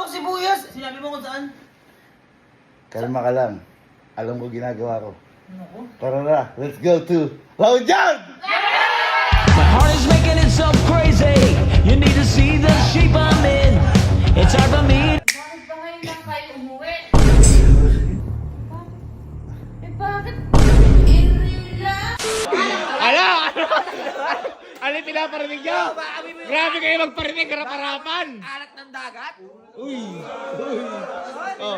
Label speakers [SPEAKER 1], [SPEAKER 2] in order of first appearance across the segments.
[SPEAKER 1] bawang sibuyas? Sinabi mo kung saan?
[SPEAKER 2] Kalma ka lang. Alam ko ginagawa ko.
[SPEAKER 1] Naku.
[SPEAKER 2] Tara na, let's go to Laujan!
[SPEAKER 3] My heart is making itself crazy. You need to see the shape I'm in. It's hard for me.
[SPEAKER 4] Bakit ba ngayon lang kayo umuwi? Bakit? Irila!
[SPEAKER 2] Ano yung pinaparinig nyo? Grabe kayo magparinig, harap-harapan!
[SPEAKER 1] Alat ng dagat?
[SPEAKER 2] Uy! Oh.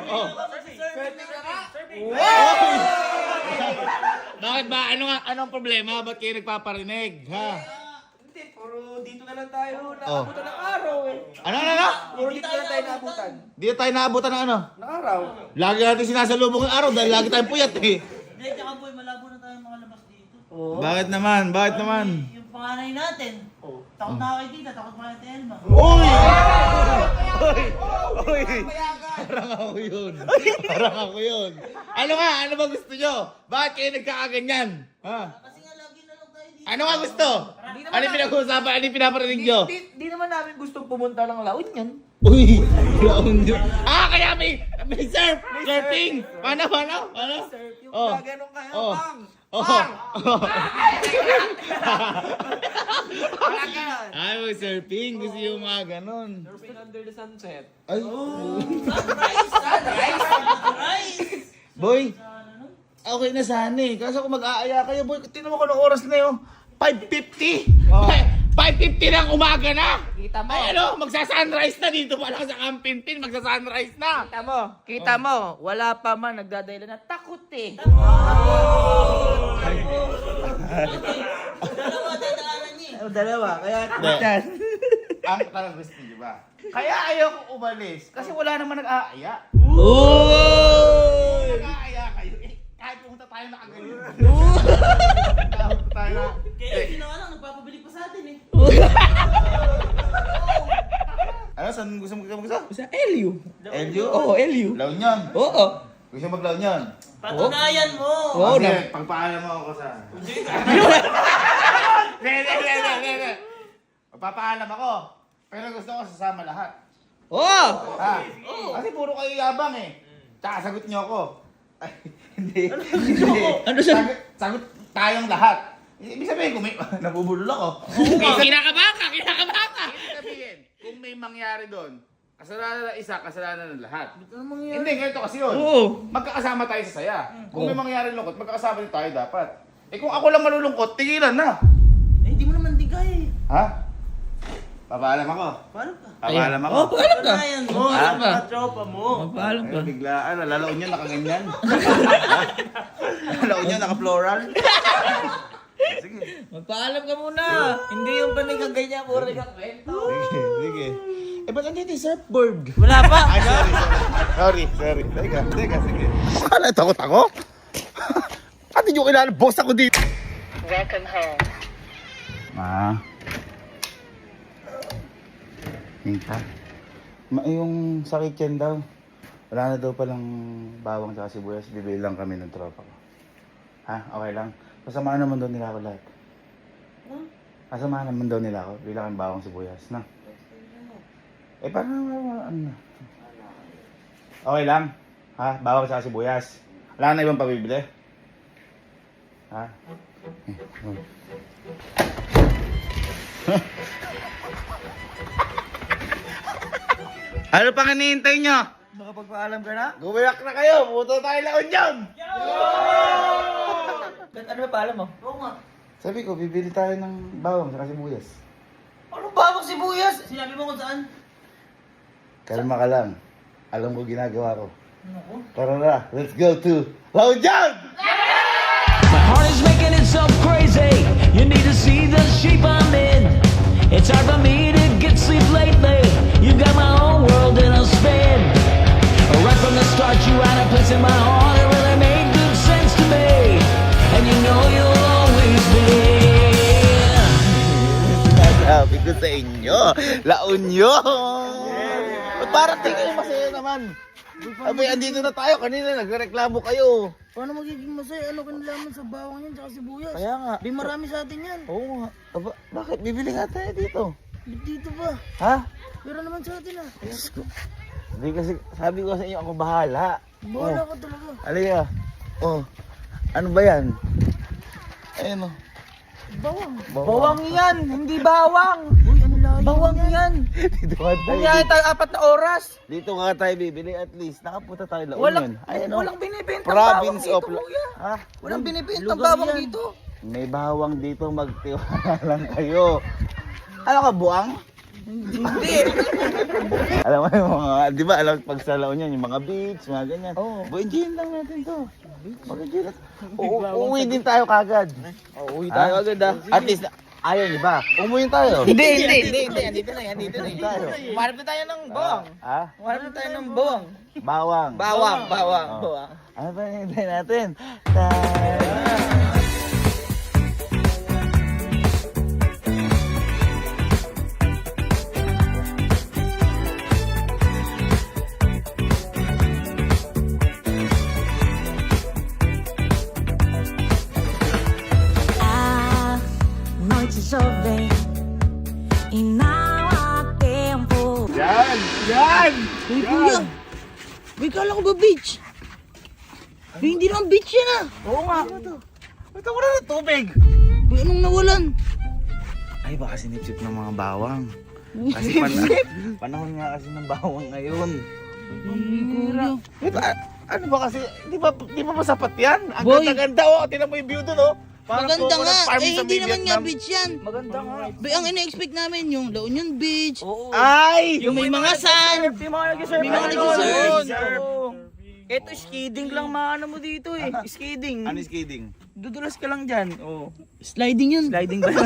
[SPEAKER 2] Bakit ba? Anong problema? Ba't kayo nagpaparinig? Ha?
[SPEAKER 1] Hindi, puro dito na lang tayo.
[SPEAKER 2] Oh.
[SPEAKER 1] Naabutan ng araw eh.
[SPEAKER 2] Ano?
[SPEAKER 1] Puro dito na lang tayo naabutan.
[SPEAKER 2] Di tayo naabutan ng ano?
[SPEAKER 1] Ng araw.
[SPEAKER 2] Lagi natin sinasalubong ng araw dahil lagi tayong puyat eh.
[SPEAKER 5] Hindi, tsaka boy, malabo na tayong makalabas dito.
[SPEAKER 1] Oo.
[SPEAKER 2] Bakit naman?
[SPEAKER 5] Yung panganay natin.
[SPEAKER 1] Oh.
[SPEAKER 5] Takot na ako kay tita, takot pa kay Elma.
[SPEAKER 2] Uy! Parang ako yun. Ano nga? Ano ba gusto nyo? Bakit kayo nagkakaganyan? Ha?
[SPEAKER 5] Kasi nga lagi na lang tayo dito.
[SPEAKER 2] Ano nga gusto? Ano yung pinag-uusapan? Ano yung pinaparinig nyo?
[SPEAKER 1] Di naman namin gustong pumunta ng La Union.
[SPEAKER 2] Uy! Laon yun. Kaya may surfing! Paano?
[SPEAKER 1] Yung
[SPEAKER 2] Oh.
[SPEAKER 1] gaganong kayo,
[SPEAKER 2] Oh.
[SPEAKER 1] bang!
[SPEAKER 2] Oh.
[SPEAKER 1] Wala ka.
[SPEAKER 2] Ay, may surfing. Gusto yung mga ganon.
[SPEAKER 1] Surfing under the sunset.
[SPEAKER 2] Ay.
[SPEAKER 5] Surprise!
[SPEAKER 2] Boy, okay na sana eh. Kaso kung mag-aaya kayo, boy, tinan mo ko ng oras na yun. 5:50!
[SPEAKER 1] Oh.
[SPEAKER 2] 5:50 ng umaga na!
[SPEAKER 1] Kita mo.
[SPEAKER 2] Ay ano, magsa-sunrise na dito pa lang sa Kampintin, magsa-sunrise na!
[SPEAKER 1] Kita mo, wala pa man nagdadahilan na takot eh.
[SPEAKER 5] Dalawa tayo daanan niya eh.
[SPEAKER 1] Dalawa, kaya
[SPEAKER 2] Ang talagang gusto niyo ba? Kaya ayoko umalis, kasi wala naman nag-aaya. Nag-aaya kayo eh. Kahit pumunta tayo na kagayon. Pumunta tayo na.
[SPEAKER 5] Kaya yung ginawa lang, nagpapabili pa sa atin eh.
[SPEAKER 2] Ano, saan gusto mo gusto?
[SPEAKER 1] Sa Elio.
[SPEAKER 2] Elio?
[SPEAKER 1] Oo, Elio.
[SPEAKER 2] La Union.
[SPEAKER 1] Oo.
[SPEAKER 2] Gusto mo mag-La Union?
[SPEAKER 5] Patunayan mo!
[SPEAKER 1] Oo,
[SPEAKER 2] Sige, pagpaalam mo ako sa... Hindi. Magpapaalam ako. Pero gusto ko sasama lahat.
[SPEAKER 1] Oo.
[SPEAKER 2] Ha? Kasi puro kayo yabang eh. Tsaka sagot niyo ako. Ay, hindi.
[SPEAKER 1] Ano siya?
[SPEAKER 2] Sagot tayong lahat. Ibig sabihin, kung may... Nabubulol ako.
[SPEAKER 3] Kinakabahan ka.
[SPEAKER 2] Ibig sabihin, kung may mangyari doon, kasalanan ng isa, kasalanan ng lahat. Hindi, ganito kasi yun.
[SPEAKER 1] Oo.
[SPEAKER 2] Magkakasama tayo sa saya. Kung may mangyari lungkot, magkakasama din tayo dapat. Eh kung ako lang malulungkot, tigilan na.
[SPEAKER 5] Eh, hindi mo naman digay eh.
[SPEAKER 2] Ha? Papaalam ako.
[SPEAKER 5] Paano ka?
[SPEAKER 2] Papaalam ako.
[SPEAKER 1] Oo, paalam ka.
[SPEAKER 5] Patunayan mo,
[SPEAKER 2] Ha?
[SPEAKER 5] sa mga tropa mo.
[SPEAKER 1] Paalam ka.
[SPEAKER 2] Ay, biglaan, lalaon niya nakaganyan. Lalaon niya naka-floral. Sige.
[SPEAKER 1] Magpaalam ka muna. Hindi yung panigagay puro nagkakwento.
[SPEAKER 2] Sige. Eh, ba't andito yung surfboard?
[SPEAKER 1] Wala pa.
[SPEAKER 2] Ay, sorry. Teka, sige. Akala takot ako? Pati yung kilala, boss ako dito.
[SPEAKER 4] Welcome home.
[SPEAKER 2] Hinta. Yung sa kitchen daw. Wala na daw palang bawang tsaka sibuyas. Bibili lang kami ng tropa ko. Ha? Okay lang? Pasamaan naman daw nila ako lahat. Pasamaan naman daw nila ako. Bili lang kami bawang sibuyas. Na? Eh, parang ano? Okay lang? Ha? Bawang tsaka sibuyas. Wala na ibang pabibili? Ha? Ano pang hinihintay nyo?
[SPEAKER 1] Nakapagpaalam ka na?
[SPEAKER 2] Gumayak na kayo! Puto tayo laon dyan!
[SPEAKER 1] Ano ba paalam mo?
[SPEAKER 5] Oo nga.
[SPEAKER 2] Sabi ko, bibili tayo ng bawang sa sibuyas.
[SPEAKER 5] Ano bawang sibuyas? Sinabi mo kung saan?
[SPEAKER 2] Kalma ka lang. Alam ko ginagawa ko.
[SPEAKER 5] Naku.
[SPEAKER 2] Tara na, let's go to Laujan!
[SPEAKER 3] My heart is making itself crazy. You need to see the shape I'm in. It's hard for me to get sleep lately. You got my whole world in a spin. Right from the start, you had a place in my heart. It really made good sense to me. And you know you'll always be.
[SPEAKER 2] Sinasabi ko sa inyo, La Union! Parang tingin masaya naman. Abay, andito na tayo. Kanina nagreklamo kayo.
[SPEAKER 5] Paano magiging masaya? Ano kanilaman sa bawang yan tsaka sibuyas?
[SPEAKER 2] Kaya nga.
[SPEAKER 5] Di marami sa atin yan.
[SPEAKER 2] Oo nga. Aba, bakit? Bibili nga tayo dito.
[SPEAKER 5] Dito ba?
[SPEAKER 2] Ha?
[SPEAKER 5] Pero naman sa atin ah.
[SPEAKER 2] Diyos ko. Hindi kasi, sabi ko sa inyo, ako bahala.
[SPEAKER 5] Bahala ka talaga.
[SPEAKER 2] Alika. Oh. Ano ba yan? Ayun oh.
[SPEAKER 5] Bawang.
[SPEAKER 1] Bawang yan, hindi bawang.
[SPEAKER 5] Uy, ano layo
[SPEAKER 1] Bawang yan.
[SPEAKER 2] Dito nga tayo.
[SPEAKER 1] Bumiyahe tayo 4 na oras.
[SPEAKER 2] Dito nga tayo bibili at least. Nakapunta tayo La Union.
[SPEAKER 1] Walang binibintang
[SPEAKER 2] Province
[SPEAKER 1] bawang
[SPEAKER 2] of
[SPEAKER 1] dito, kuya.
[SPEAKER 2] Ha?
[SPEAKER 1] Walang binibintang
[SPEAKER 2] Lugar
[SPEAKER 1] bawang
[SPEAKER 2] yan.
[SPEAKER 1] dito.
[SPEAKER 2] May bawang dito, magtiwala lang kayo. Ano ka, buang?
[SPEAKER 1] Hindi.
[SPEAKER 2] Alam mo yung mga, di ba, alam pag sa La Union, yung mga beach, mga ganyan.
[SPEAKER 1] Oo.
[SPEAKER 2] Enjoyin lang natin to. Mag-enjoy natin. Uuwi din tayo kagad.
[SPEAKER 1] Uwi tayo agad ah.
[SPEAKER 2] At least, ayaw niyo ba? Umuwi tayo.
[SPEAKER 1] Hindi. Andito na yan.
[SPEAKER 2] Tayo.
[SPEAKER 1] Umarap na tayo ng bawang.
[SPEAKER 2] Ha?
[SPEAKER 1] Umarap na tayo ng bawang.
[SPEAKER 2] Bawang.
[SPEAKER 1] Bawang.
[SPEAKER 2] Ano ba yung hintay natin? Tayo.
[SPEAKER 6] A noite jovem e não há tempo.
[SPEAKER 5] Uy, kuya. Uy, kala ko ba beach? Uy, hindi naman beach yan ah.
[SPEAKER 2] Oo nga. Ito mo na ng tubig.
[SPEAKER 5] Uy, anong nawalan?
[SPEAKER 2] Ay, baka sinipsip ng mga bawang. Kasi panahon nga kasi ng bawang ngayon.
[SPEAKER 5] Uy, kuya.
[SPEAKER 2] Ano ba kasi, di ba masapat yan? Ang
[SPEAKER 5] Boy.
[SPEAKER 2] ganda-ganda oh. Tingnan mo yung view dun oh.
[SPEAKER 5] Maganda nga. Hindi naman nga beach yan.
[SPEAKER 1] Maganda nga.
[SPEAKER 5] Bay, ang ina-expect namin yung La Union Beach.
[SPEAKER 1] Oo.
[SPEAKER 2] Ay!
[SPEAKER 5] Yung may mga sand.
[SPEAKER 1] Yung mga nag-surf.
[SPEAKER 5] May mga nag-surf.
[SPEAKER 1] Ito, skidding lang maano mo dito eh. Skidding.
[SPEAKER 2] Ano is kidding?
[SPEAKER 1] Dudulas ka lang dyan. Oh.
[SPEAKER 5] Sliding yun.
[SPEAKER 1] Sliding ba yun?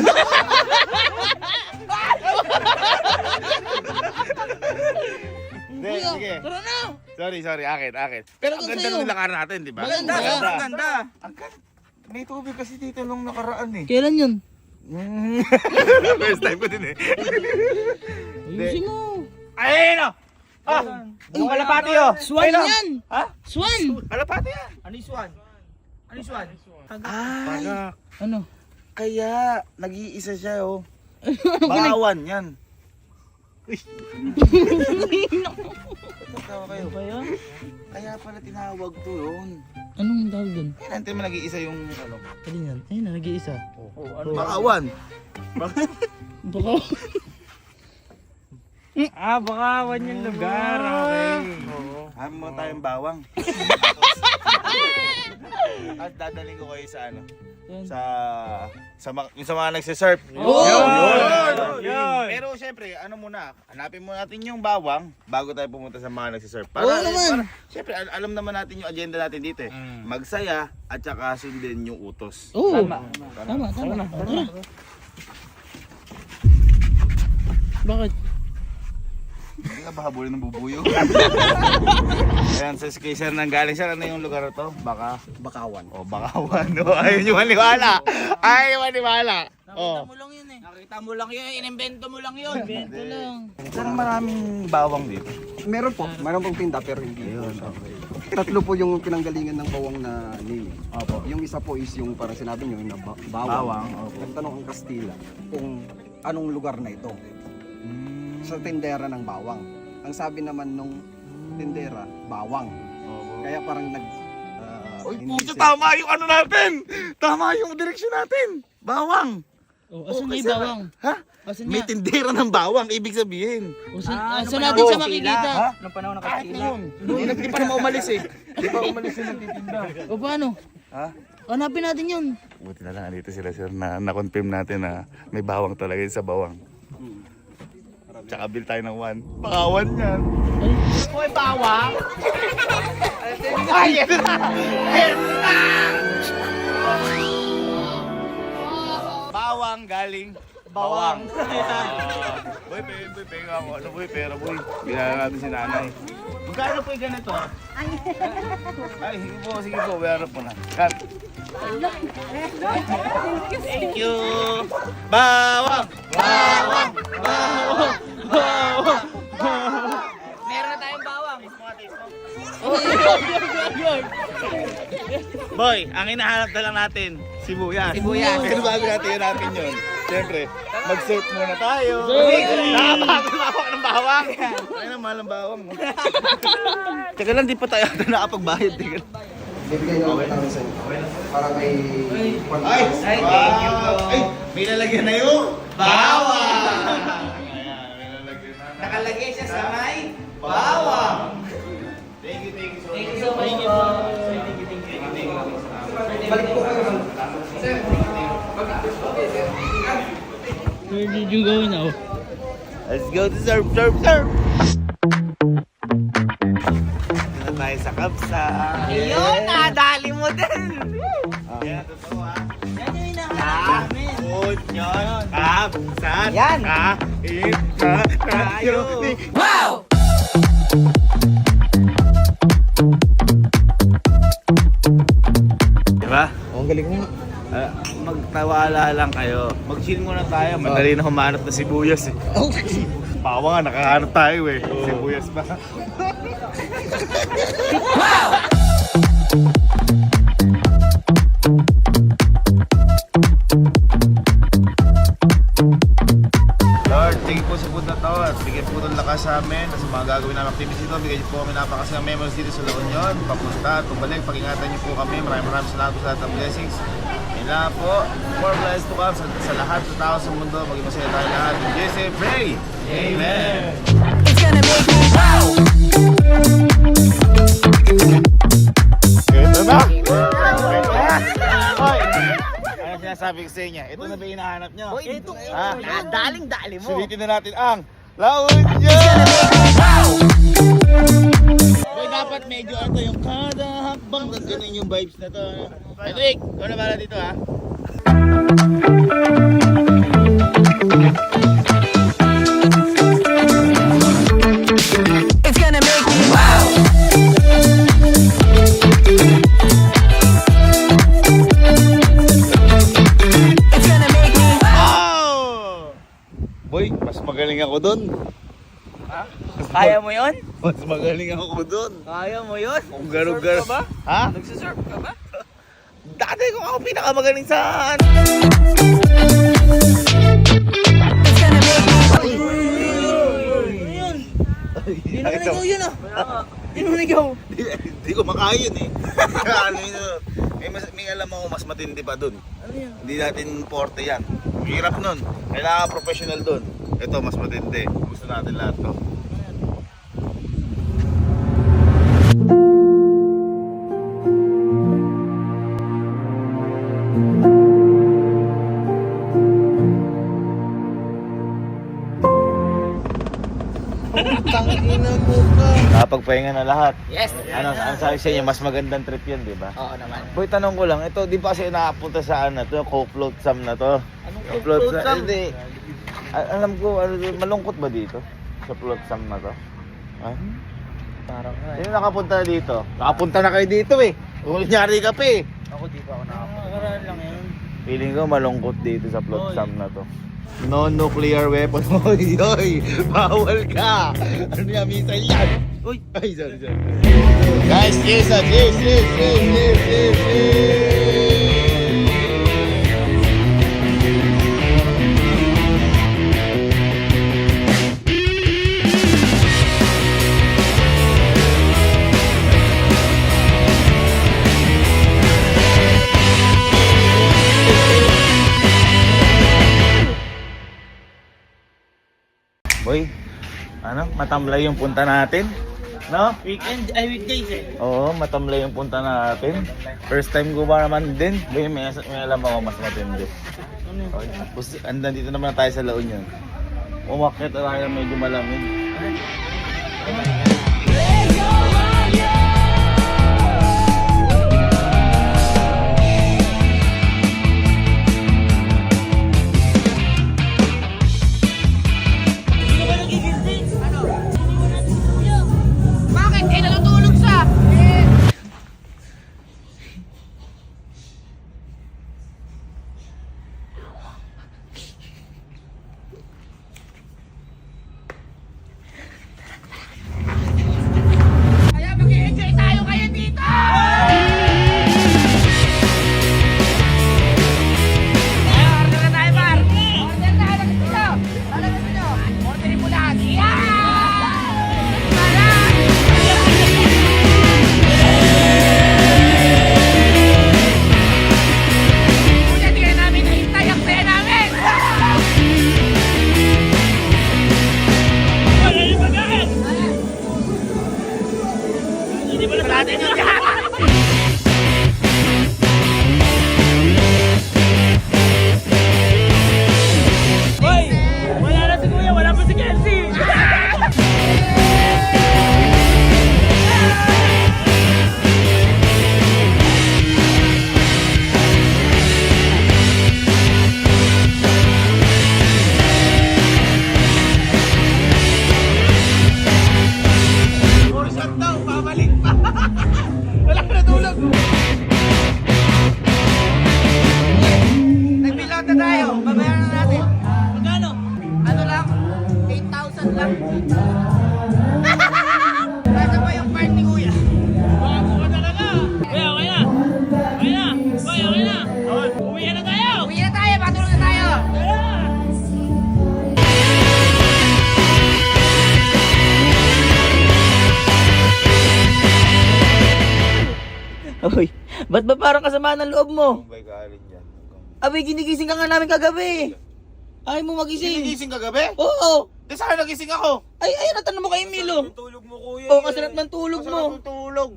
[SPEAKER 2] Hindi,
[SPEAKER 5] Kuya,
[SPEAKER 2] sige.
[SPEAKER 5] tara na.
[SPEAKER 2] Sorry, akit. Pero ang
[SPEAKER 5] Kung
[SPEAKER 2] ganda
[SPEAKER 5] sa'yo.
[SPEAKER 2] ng lakaran natin, di ba?
[SPEAKER 5] Maganda.
[SPEAKER 1] Ang ganda.
[SPEAKER 2] May tubig kasi dito nung nakaraan eh.
[SPEAKER 5] Kailan yun?
[SPEAKER 2] First time ko din eh.
[SPEAKER 5] Ayusin mo.
[SPEAKER 2] Ayun oh!
[SPEAKER 1] Yung kalapati oh.
[SPEAKER 5] Swan
[SPEAKER 1] Ayun, oh.
[SPEAKER 5] yan.
[SPEAKER 1] Ha?
[SPEAKER 5] Swan.
[SPEAKER 2] Kalapati yan.
[SPEAKER 1] Ano yung swan? Ano yung swan?
[SPEAKER 2] Ay,
[SPEAKER 5] Ano?
[SPEAKER 2] kaya nag-iisa siya oh. Bakawan yan. Tawa kayo. Kaya pala tinawag to yun.
[SPEAKER 5] Anong tawag dun?
[SPEAKER 2] Ayun, natin mo nag-iisa yung ano.
[SPEAKER 5] Alin yan? Ayun na, nag-iisa.
[SPEAKER 2] Bakawan.
[SPEAKER 5] Baka.
[SPEAKER 1] Bakawan yung lugar. Okay.
[SPEAKER 2] Hamin mo tayong bawang. At dadaling ko kayo sa ano. Sa mga nagsisurf.
[SPEAKER 1] Yun.
[SPEAKER 2] Pero syempre, ano muna, hanapin muna natin yung bawang bago tayo pumunta sa mga nagsisurf.
[SPEAKER 5] Oo naman.
[SPEAKER 2] Syempre, alam naman natin yung agenda natin dito eh. Magsaya at saka sundin yung utos.
[SPEAKER 5] Oo.
[SPEAKER 1] Tama.
[SPEAKER 5] Tama. Tara. Bakit?
[SPEAKER 2] Hindi ka ba habulin ng bubuyo? Ayan, sa sir nang galing. Sir, ano yung lugar na to? Bakawan. Oh, Bakawan. Oh, ayun yung maniwala. Oh.
[SPEAKER 5] Mo lang yun eh.
[SPEAKER 1] Nakita mo lang yun. Inimbento mo lang yun.
[SPEAKER 5] Ito lang.
[SPEAKER 2] Sir, maraming bawang dito.
[SPEAKER 7] Meron pong tinda pero hindi po. Tatlo po yung pinanggalingan ng bawang na name.
[SPEAKER 2] Opo.
[SPEAKER 7] Yung isa po is yung parang sinabi nyo, yung bawang.
[SPEAKER 2] Bawang, opo.
[SPEAKER 7] Nagtanong ang Kastila kung anong lugar na ito. Sa tindera ng bawang. Ang sabi naman nung tindera, bawang. Kaya parang
[SPEAKER 2] Uy,
[SPEAKER 7] hindi
[SPEAKER 2] puto,
[SPEAKER 7] siya-
[SPEAKER 2] tama yung ano natin. Tama yung direksyon natin. Bawang.
[SPEAKER 5] Oh, asan na yung
[SPEAKER 2] kasi-
[SPEAKER 5] bawang?
[SPEAKER 2] Ha?
[SPEAKER 5] Asan
[SPEAKER 2] May
[SPEAKER 5] na?
[SPEAKER 2] tindera ng bawang, ibig sabihin.
[SPEAKER 5] Asan natin siya makikita?
[SPEAKER 1] Nung panahon ng
[SPEAKER 2] Kahit
[SPEAKER 1] Kastila.
[SPEAKER 2] yun. Hindi pa naman umalis eh. Hindi pa umalis yung nagtitinda.
[SPEAKER 5] O paano?
[SPEAKER 2] Ha?
[SPEAKER 5] Hanapin natin yun.
[SPEAKER 2] Buti na lang dito sila sir na na-confirm natin na may bawang talaga yun sa bawang. Tsaka bill tayo ng 1. Bakawan yan.
[SPEAKER 1] May bawang.
[SPEAKER 2] Ay, yan na! Yan na! Bawang galing. Bawang. Boy, penga ako. Ano boy, pera boy. Binala natin si nanay.
[SPEAKER 1] Magkano po yung ganito?
[SPEAKER 2] Ay, sige po, bayaran po na. Cut. Thank you. Bawang! Bawang! Bawang! Bawang!
[SPEAKER 1] Meron na tayong bawang.
[SPEAKER 2] Boy, ang hinahanap na lang natin, sibuyas.
[SPEAKER 1] Sibuyas.
[SPEAKER 2] Pero bago natin yun, siyempre, Mag-set muna tayo. Nakapagod ng bawang. Ay na, mahal ang bawang. Teka lang, di pa tayo nakapagbayad. Teka lang.
[SPEAKER 7] Bibigyan nyo lang namin sa inyo. Para may...
[SPEAKER 2] Ay, thank you po. Ay, may lalagyan na yung bawang.
[SPEAKER 1] Nakalagay siya sa may bawang.
[SPEAKER 2] Thank you so much.
[SPEAKER 1] Thank you so much po. Thank you.
[SPEAKER 7] Balik po kayo.
[SPEAKER 1] Where did you go now?
[SPEAKER 2] Let's go to serve. Dito na tayo sa Kapsa.
[SPEAKER 1] Ayun, nadali mo din.
[SPEAKER 2] Yan, totoo ha.
[SPEAKER 1] Yan yung hinahanap namin.
[SPEAKER 2] Yun, Kapsa.
[SPEAKER 1] Yan.
[SPEAKER 2] Kain na tayo.
[SPEAKER 1] Wow!
[SPEAKER 2] Diba?
[SPEAKER 7] Ang galing mo.
[SPEAKER 2] Magtawala lang kayo. Mag-chill muna tayo. Madali na humanap na sibuyas eh. Pawa nga, nakahanap tayo eh. Sibuyas ba? Lord, thank you po sa food na to at bigyan po ng lakas sa amin sa mga gagawin namin activities dito. Bigyan niyo po kami napakasayang memories dito sa La Union. Papunta at pabalik, pag-ingatan niyo po kami. Maraming salamat po sa lahat ng blessings. Yun lang po, more blessed to come sa lahat ng tao sa mundo. Maging masaya tayo lahat. In Jesus' name, pray! Amen!
[SPEAKER 6] It's gonna make me wow.
[SPEAKER 2] Ito na! Hoy! Ano sinasabi ko sa inyo? Ito na ba hinahanap nyo?
[SPEAKER 1] Hoy, dito.
[SPEAKER 2] Ha?
[SPEAKER 1] Daling-dali mo.
[SPEAKER 2] Sulitin na natin ang La Union! Boy, dapat medyo ano yung kada hakbang na ganun yung vibes na to. Edric, ikaw na bala dito ha?
[SPEAKER 6] It's gonna make me wow. It's gonna make me
[SPEAKER 2] Oh! Boy, mas magaling ako dun.
[SPEAKER 1] Kaya mo yun?
[SPEAKER 2] Mas magaling ako dun.
[SPEAKER 1] Kaya mo yun?
[SPEAKER 2] Kung garo-garo.
[SPEAKER 1] Surf ka ba?
[SPEAKER 2] Ha?
[SPEAKER 1] Nagsisurf ka ba?
[SPEAKER 2] Dati ko ako pinakamagaling sa
[SPEAKER 6] It's gonna make me
[SPEAKER 1] Hindi naman ikaw yun ah. Hindi naman ikaw.
[SPEAKER 2] Hindi ko makaya yun eh. Ano yun? May alam ako mas matindi pa dun. Hindi natin porte yan. Hirap nun. Kailangan professional dun. Ito mas matindi. Gusto natin lahat to. Nakapagpahinga na lahat.
[SPEAKER 1] Yes.
[SPEAKER 2] Ano sabi sa inyo, mas magandang trip yun, di ba?
[SPEAKER 1] Oo naman.
[SPEAKER 2] Boy, tanong ko lang, ito, di ba kasi nakapunta saan na to? Co-float sam na to?
[SPEAKER 1] Anong
[SPEAKER 2] Co-float
[SPEAKER 1] co-float
[SPEAKER 2] sam?
[SPEAKER 1] sam?
[SPEAKER 2] Hindi. Alam ko, malungkot ba dito? Sa float sam na to? Ha?
[SPEAKER 1] Parang nga.
[SPEAKER 2] Sino nakapunta na dito? Nakapunta na kayo dito eh. Kunyari ka pa eh.
[SPEAKER 1] Ako di pa ako nakapunta. Lang yun.
[SPEAKER 2] Feeling ko malungkot dito sa float sam na to. No nuclear weapon. Oy, oy, bawal ka. Ano yan, missile yan? Uy, ay, sorry. Guys, cheers, cheers. Boy, ano, matamlay yung punta natin. No?
[SPEAKER 1] Weekdays eh.
[SPEAKER 2] Oo, matamlay yung punta natin. First time ko ba naman din? Boy, may alam ako mas matindi. Okay. Tapos, andito naman tayo sa La Union. Umakyat na tayo medyo malamig.
[SPEAKER 4] Bakit? Eh, natutulog siya.
[SPEAKER 5] Uy, ba't ba parang kasama ng loob mo?
[SPEAKER 2] Kumbay galing dyan.
[SPEAKER 5] Abay, ginigising ka nga namin kagabi. Ayaw mo magising.
[SPEAKER 2] Sinigising kagabi?
[SPEAKER 5] Oo.
[SPEAKER 2] Di saan nagising ako?
[SPEAKER 5] Ay, natanong mo kay Emilio.
[SPEAKER 1] Tulog mo kuya.
[SPEAKER 5] Oo, kasarap ng tulog mo.
[SPEAKER 2] Masarap ang tulog.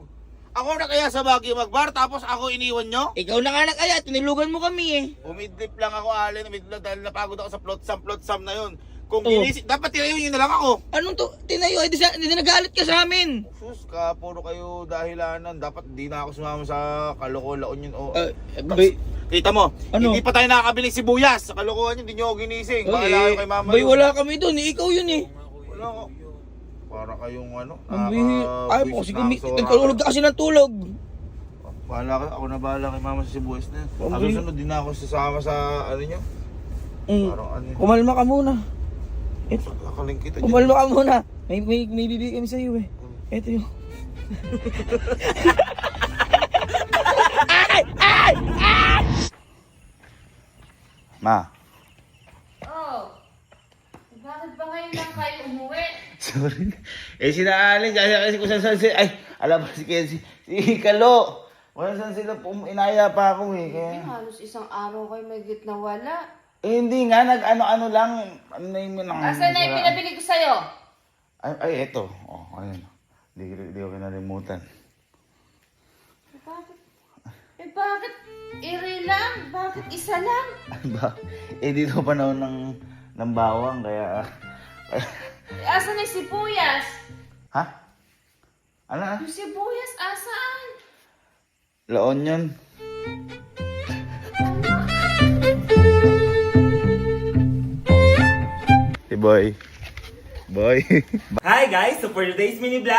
[SPEAKER 2] Ako na kaya sa Baguio magbar, tapos ako iniwan nyo?
[SPEAKER 5] Ikaw na nga kaya, tinilugan mo kami eh.
[SPEAKER 2] Umidlip lang ako, Alin. Umidlip dahil napagod ako sa plotsam na yun. Kung
[SPEAKER 5] Oo.
[SPEAKER 2] ginising, dapat tinayo nyo na lang ako.
[SPEAKER 5] Anong to? Tinayo, hindi nagalit ka sa amin.
[SPEAKER 2] Sus ka, puro kayo dahilanan. Dapat di na ako sumama sa kalokolaon yun. Kita mo,
[SPEAKER 5] Ano?
[SPEAKER 2] hindi pa tayo nakakabili sibuyas. Sa kalokohan yun, hindi nyo ako ginising. Baka kayo kay mama
[SPEAKER 5] Bay,
[SPEAKER 2] yun.
[SPEAKER 5] wala kami doon. Ikaw yun eh.
[SPEAKER 2] Wala ako. Para kayong ano.
[SPEAKER 5] Ang bihi. Ay, po,
[SPEAKER 2] buwisit
[SPEAKER 5] sige,
[SPEAKER 2] na ako sa
[SPEAKER 5] nagkalulog ka kasi ng tulog.
[SPEAKER 2] Bahala ka, ako na bahala kay mama sa sibuyas na yan.
[SPEAKER 5] Ang
[SPEAKER 2] Ang
[SPEAKER 5] bihi.
[SPEAKER 2] susunod din ako sasama sa ano nyo. Parang ano yun.
[SPEAKER 5] Kumalma ka muna.
[SPEAKER 2] Kakaling kita dyan.
[SPEAKER 5] Kumalma ka muna. May bibigay kami sa'yo eh. Ito yun.
[SPEAKER 2] Ma,
[SPEAKER 4] Oh. Bakit ba ngayon lang kayo umuwi?
[SPEAKER 2] sorry. Sinaaling, kasi kung saan sila, ay, alam mo si Kenzie, si Kalo. Wala saan sila, inaya pa ako eh. Kaya,
[SPEAKER 4] Halos isang araw kayo may git na wala.
[SPEAKER 2] hindi nga, nag-ano-ano lang. Ano na yung
[SPEAKER 4] Asan na yung pinabili ko sa'yo?
[SPEAKER 2] Ay, eto. Oh, ayun. Di ko kinalimutan.
[SPEAKER 4] Bakit? Iri lang? Bakit isa lang?
[SPEAKER 2] Ba? Dito panahon ng bawang, kaya...
[SPEAKER 4] Asan na yung sibuyas?
[SPEAKER 2] Ha? Ano na?
[SPEAKER 4] Yung sibuyas, asan?
[SPEAKER 2] Laon yun. Si Boy. Boy.
[SPEAKER 1] Hi guys! So for today's mini vlog,